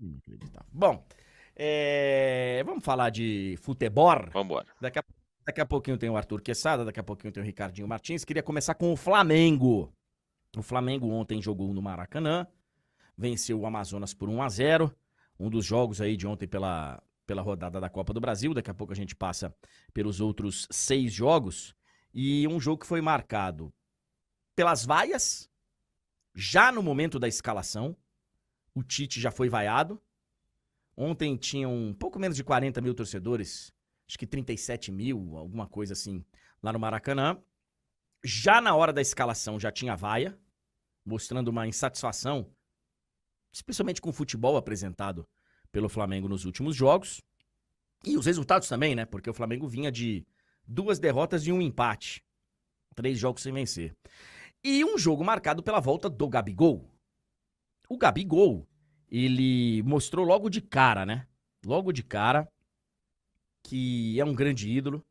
Inacreditável. Bom, vamos falar de futebol. Vambora. Daqui a pouquinho tem o Arthur Quesada, daqui a pouquinho tem o Ricardinho Martins. Queria começar com o Flamengo. O Flamengo ontem jogou no Maracanã, venceu o Amazonas por 1-0. Um dos jogos aí de ontem pela rodada da Copa do Brasil. Daqui a pouco a gente passa pelos outros 6 jogos. E um jogo que foi marcado pelas vaias, já no momento da escalação. O Tite já foi vaiado. Ontem tinham um pouco menos de 40 mil torcedores, acho que 37 mil, alguma coisa assim, lá no Maracanã. Já na hora da escalação já tinha vaia, mostrando uma insatisfação, especialmente com o futebol apresentado pelo Flamengo nos últimos jogos. E os resultados também, né? Porque o Flamengo vinha de 2 derrotas e 1 empate. 3 jogos sem vencer. E um jogo marcado pela volta do Gabigol. O Gabigol, ele mostrou logo de cara, né? Logo de cara, que é um grande ídolo.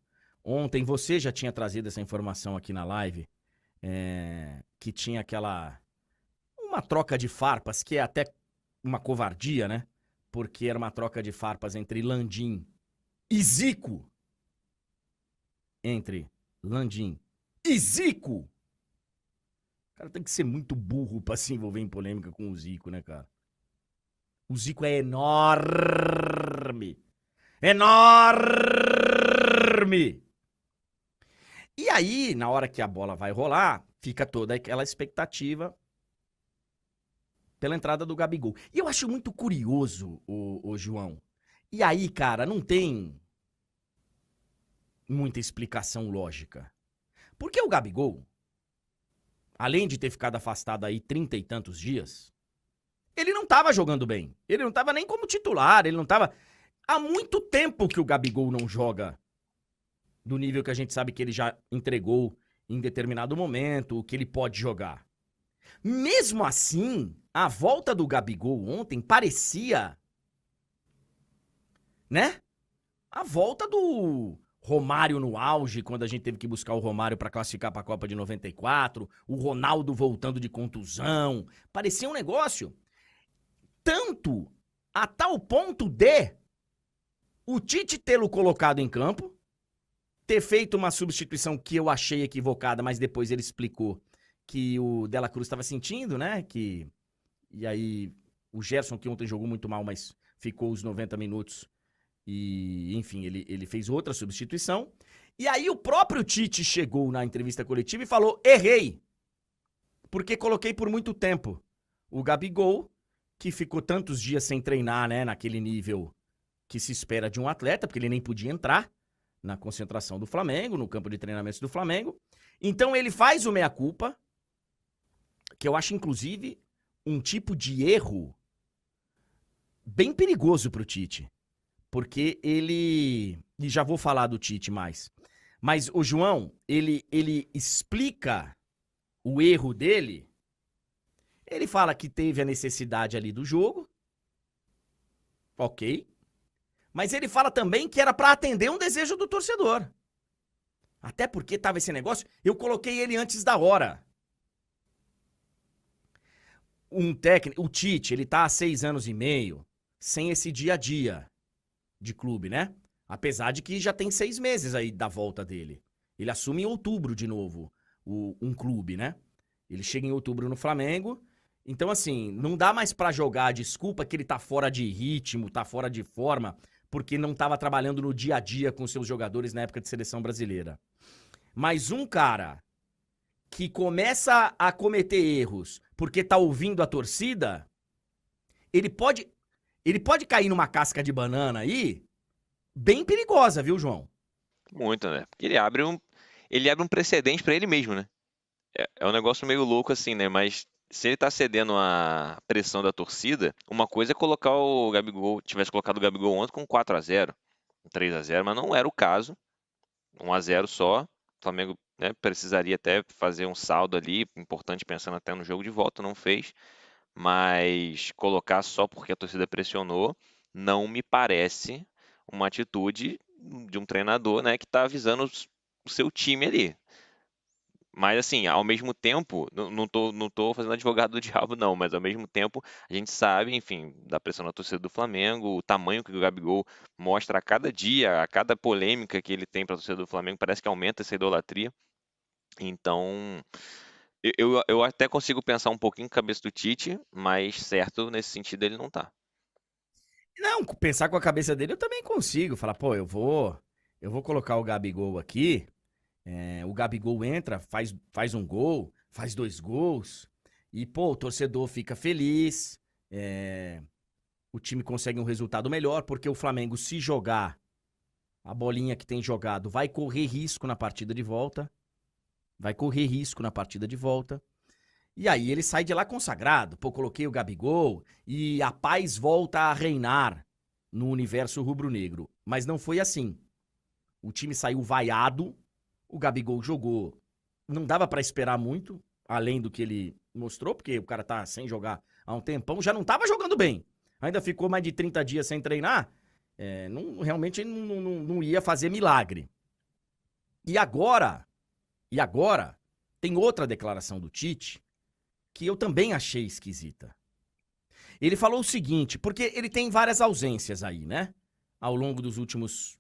Ontem você já tinha trazido essa informação aqui na live, que tinha uma troca de farpas, que é até uma covardia, né? Porque era uma troca de farpas entre Landim e Zico. Entre Landim e Zico. O cara tem que ser muito burro pra se envolver em polêmica com o Zico, né, cara? O Zico é enorme. Enorme! E aí, na hora que a bola vai rolar, fica toda aquela expectativa pela entrada do Gabigol. E eu acho muito curioso, o João. E aí, cara, não tem muita explicação lógica. Porque o Gabigol, além de ter ficado afastado aí 30 e tantos dias, ele não tava jogando bem. Ele não tava nem como titular, ele não tava... Há muito tempo que o Gabigol não joga do nível que a gente sabe que ele já entregou em determinado momento, que ele pode jogar. Mesmo assim, a volta do Gabigol ontem parecia, né? A volta do Romário no auge, quando a gente teve que buscar o Romário para classificar para a Copa de 94, o Ronaldo voltando de contusão. Parecia um negócio tanto a tal ponto de o Tite tê-lo colocado em campo, ter feito uma substituição que eu achei equivocada, mas depois ele explicou que o Dela Cruz estava sentindo, né? E aí o Gerson, que ontem jogou muito mal, mas ficou os 90 minutos. E, enfim, ele fez outra substituição. E aí o próprio Tite chegou na entrevista coletiva e falou: errei, porque coloquei por muito tempo o Gabigol, que ficou tantos dias sem treinar, né? Naquele nível que se espera de um atleta, porque ele nem podia entrar na concentração do Flamengo, no campo de treinamentos do Flamengo. Então ele faz o meia-culpa, que eu acho, inclusive, um tipo de erro bem perigoso pro Tite. Porque ele... E já vou falar do Tite mais. Mas o João, ele explica o erro dele. Ele fala que teve a necessidade ali do jogo. Ok. Mas ele fala também que era pra atender um desejo do torcedor. Até porque tava esse negócio, eu coloquei ele antes da hora. Um técnico, o Tite, ele tá há 6 anos e meio sem esse dia a dia de clube, né? Apesar de que já tem 6 meses aí da volta dele. Ele assume em outubro de novo um clube, né? Ele chega em outubro no Flamengo. Então, assim, não dá mais pra jogar a desculpa que ele tá fora de ritmo, tá fora de forma, porque não tava trabalhando no dia a dia com seus jogadores na época de seleção brasileira. Mas um cara que começa a cometer erros porque tá ouvindo a torcida, ele pode cair numa casca de banana aí bem perigosa, viu, João? Muito, né? Porque ele abre um precedente pra ele mesmo, né? É um negócio meio louco assim, né? Mas se ele tá cedendo à pressão da torcida, uma coisa é colocar o Gabigol, tivesse colocado o Gabigol ontem com 4-0, 3-0, mas não era o caso. 1-0 só. O Flamengo, né, precisaria até fazer um saldo ali, importante pensando até no jogo de volta, não fez. Mas colocar só porque a torcida pressionou não me parece uma atitude de um treinador, né, que está avisando o seu time ali. Mas assim, ao mesmo tempo, não tô fazendo advogado do diabo não, mas ao mesmo tempo a gente sabe, enfim, da pressão da torcida do Flamengo, o tamanho que o Gabigol mostra a cada dia, a cada polêmica que ele tem para a torcida do Flamengo, parece que aumenta essa idolatria. Então, eu até consigo pensar um pouquinho com a cabeça do Tite, mas certo nesse sentido ele não tá. Não, pensar com a cabeça dele eu também consigo. Falar, pô, eu vou colocar o Gabigol aqui. O Gabigol entra, faz um gol, faz 2 gols. E, pô, o torcedor fica feliz. O time consegue um resultado melhor, porque o Flamengo, se jogar a bolinha que tem jogado, vai correr risco na partida de volta. Vai correr risco na partida de volta. E aí ele sai de lá consagrado. Pô, coloquei o Gabigol e a paz volta a reinar no universo rubro-negro. Mas não foi assim. O time saiu vaiado, o Gabigol jogou. Não dava pra esperar muito, além do que ele mostrou, porque o cara tá sem jogar há um tempão, já não tava jogando bem. Ainda ficou mais de 30 dias sem treinar. Realmente não ia fazer milagre. E agora, tem outra declaração do Tite que eu também achei esquisita. Ele falou o seguinte, porque ele tem várias ausências aí, né? Ao longo dos últimos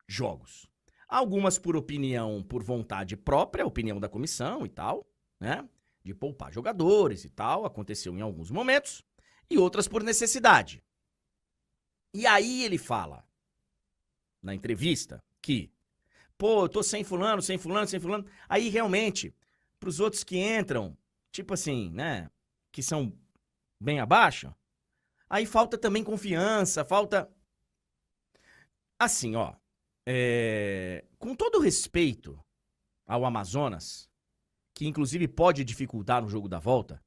jogos. Algumas por opinião, por vontade própria, opinião da comissão e tal, né? De poupar jogadores e tal, aconteceu em alguns momentos. E outras por necessidade. E aí ele fala, na entrevista, que, pô, eu tô sem fulano. Aí realmente, pros outros que entram, tipo assim, né, que são bem abaixo, aí falta também confiança, falta... Assim, ó, com todo respeito ao Amazonas, que inclusive pode dificultar no jogo da volta,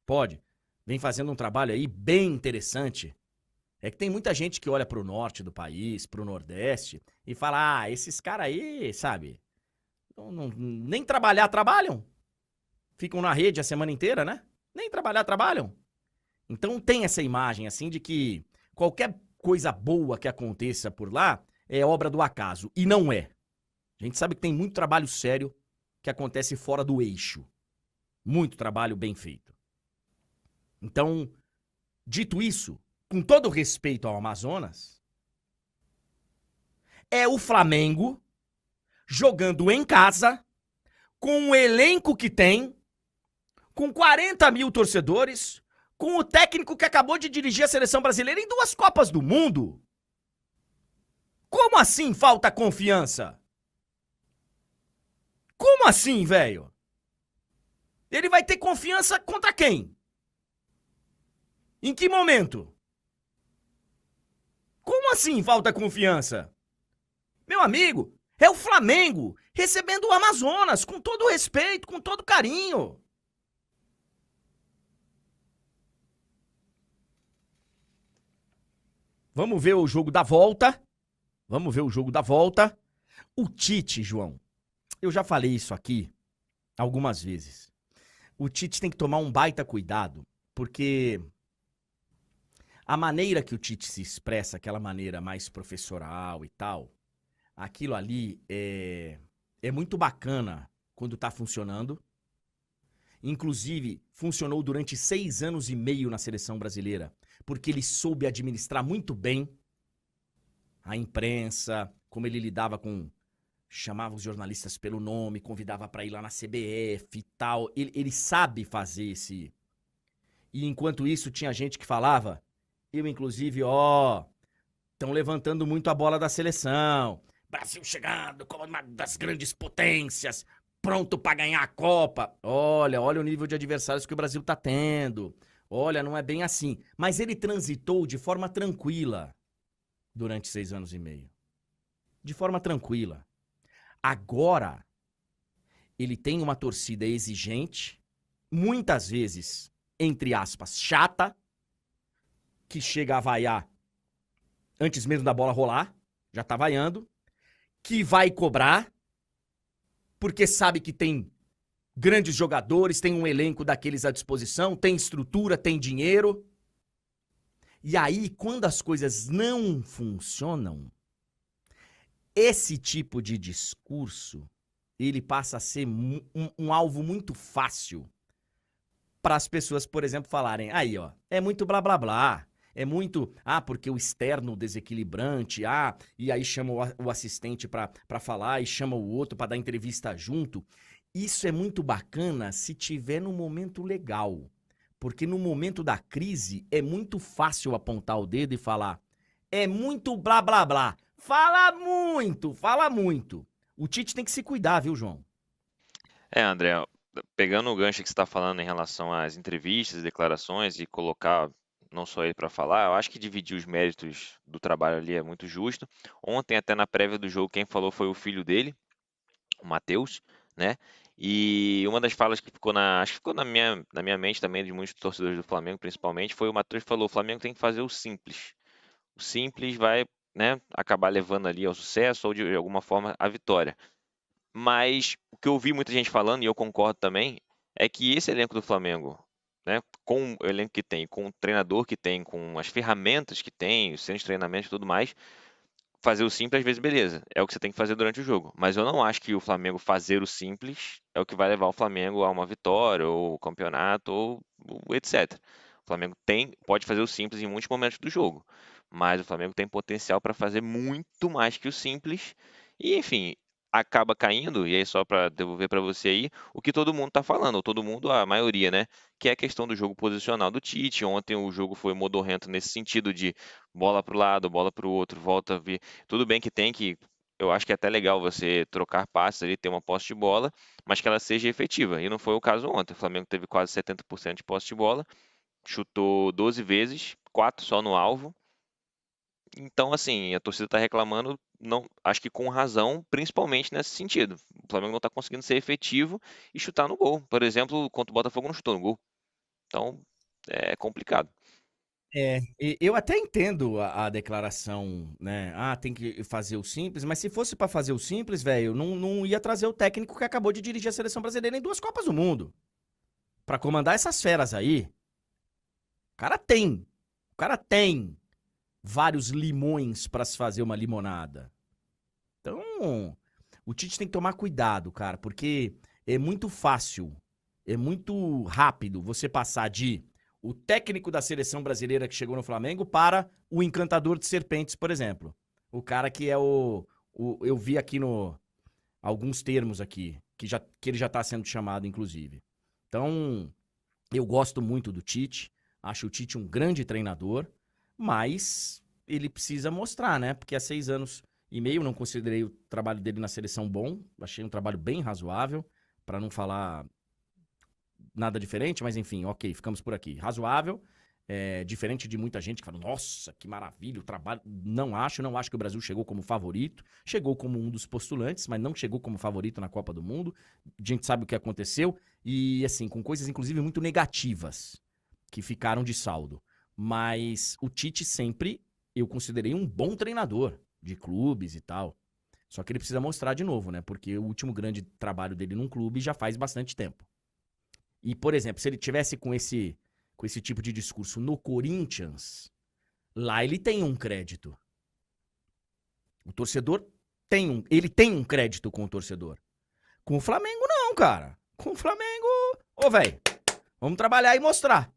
pode, vem fazendo um trabalho aí bem interessante. É que tem muita gente que olha pro norte do país, pro nordeste, e fala, esses caras aí, sabe, nem trabalhar trabalham. Ficam na rede a semana inteira, né? Nem trabalhar trabalham. Então tem essa imagem, assim, de que qualquer coisa boa que aconteça por lá é obra do acaso. E não é. A gente sabe que tem muito trabalho sério que acontece fora do eixo. Muito trabalho bem feito. Então, dito isso, com todo respeito ao Amazonas, é o Flamengo jogando em casa, com o elenco que tem, com 40 mil torcedores, com o técnico que acabou de dirigir a seleção brasileira em 2 Copas do Mundo. Como assim falta confiança? Como assim, velho? Ele vai ter confiança contra quem? Em que momento? Como assim falta confiança? Meu amigo, é o Flamengo recebendo o Amazonas com todo respeito, com todo carinho. Vamos ver o jogo da volta. O Tite, João, eu já falei isso aqui algumas vezes. O Tite tem que tomar um baita cuidado, porque a maneira que o Tite se expressa, aquela maneira mais professoral e tal, aquilo ali é muito bacana quando tá funcionando. Inclusive, funcionou durante 6 anos e meio na seleção brasileira, porque ele soube administrar muito bem a imprensa, como ele lidava com... Chamava os jornalistas pelo nome, convidava pra ir lá na CBF e tal. Ele sabe fazer esse... E enquanto isso, tinha gente que falava, eu inclusive, estão levantando muito a bola da seleção. Brasil chegando como uma das grandes potências, pronto pra ganhar a Copa. Olha o nível de adversários que o Brasil tá tendo. Olha, não é bem assim. Mas ele transitou de forma tranquila durante 6 anos e meio. De forma tranquila. Agora, ele tem uma torcida exigente, muitas vezes, entre aspas, chata, que chega a vaiar antes mesmo da bola rolar, já tá vaiando, que vai cobrar, porque sabe que tem grandes jogadores, tem um elenco daqueles à disposição, tem estrutura, tem dinheiro. E aí, quando as coisas não funcionam, esse tipo de discurso, ele passa a ser um alvo muito fácil para as pessoas, por exemplo, falarem, aí, ó, é muito blá blá blá, é muito, porque o externo desequilibrante, e aí chama o assistente para falar e chama o outro para dar entrevista junto. Isso é muito bacana se tiver no momento legal, porque no momento da crise é muito fácil apontar o dedo e falar, é muito blá blá blá, fala muito, fala muito. O Tite tem que se cuidar, viu, João? André, pegando o gancho que você está falando em relação às entrevistas, declarações e colocar não só ele para falar, eu acho que dividir os méritos do trabalho ali é muito justo. Ontem, até na prévia do jogo, quem falou foi o filho dele, o Matheus, né? E uma das falas que ficou acho que ficou na minha mente também, de muitos torcedores do Flamengo, principalmente, foi o Matheus que falou: o Flamengo tem que fazer o simples. O simples vai, né, acabar levando ali ao sucesso ou de alguma forma à vitória. Mas o que eu ouvi muita gente falando, e eu concordo também, é que esse elenco do Flamengo, né, com o elenco que tem, com o treinador que tem, com as ferramentas que tem, os centros de treinamento e tudo mais, fazer o simples às vezes beleza, é o que você tem que fazer durante o jogo. Mas eu não acho que o Flamengo fazer o simples é o que vai levar o Flamengo a uma vitória, ou campeonato, ou etc. O Flamengo pode fazer o simples em muitos momentos do jogo, mas o Flamengo tem potencial para fazer muito mais que o simples. E enfim, acaba caindo, e aí só para devolver para você aí, o que todo mundo está falando, ou todo mundo, a maioria, né? Que é a questão do jogo posicional do Tite. Ontem o jogo foi modorrento nesse sentido de bola para o lado, bola para o outro, volta a vir. Tudo bem que eu acho que é até legal você trocar passes ali, ter uma posse de bola, mas que ela seja efetiva. E não foi o caso ontem. O Flamengo teve quase 70% de posse de bola, chutou 12 vezes, 4 só no alvo. Então, assim, a torcida está reclamando, não, acho que com razão, principalmente nesse sentido. O Flamengo não está conseguindo ser efetivo e chutar no gol. Por exemplo, contra o Botafogo não chutou no gol. Então, é complicado. Eu até entendo a declaração, né? Tem que fazer o simples, mas se fosse pra fazer o simples, velho, não ia trazer o técnico que acabou de dirigir a seleção brasileira em 2 Copas do Mundo. Pra comandar essas feras aí. O cara tem. O cara tem vários limões pra se fazer uma limonada. Então, o Tite tem que tomar cuidado, cara, porque é muito fácil, é muito rápido você passar de o técnico da seleção brasileira que chegou no Flamengo para o encantador de serpentes, por exemplo. O cara que é eu vi aqui no alguns termos aqui, que ele já tá sendo chamado, inclusive. Então, eu gosto muito do Tite, acho o Tite um grande treinador, mas ele precisa mostrar, né? Porque há 6 anos e meio eu não considerei o trabalho dele na seleção bom, achei um trabalho bem razoável, para não falar nada diferente, mas enfim, ok, ficamos por aqui. Razoável, diferente de muita gente que fala, nossa, que maravilha, o trabalho. Não acho que o Brasil chegou como favorito, chegou como um dos postulantes, mas não chegou como favorito na Copa do Mundo. A gente sabe o que aconteceu, e assim, com coisas inclusive muito negativas, que ficaram de saldo. Mas o Tite sempre eu considerei um bom treinador de clubes e tal. Só que ele precisa mostrar de novo, né? Porque o último grande trabalho dele num clube já faz bastante tempo. E, por exemplo, se ele tivesse com esse tipo de discurso no Corinthians, lá ele tem um crédito. O torcedor ele tem um crédito com o torcedor. Com o Flamengo não, cara. Com o Flamengo, velho, vamos trabalhar e mostrar.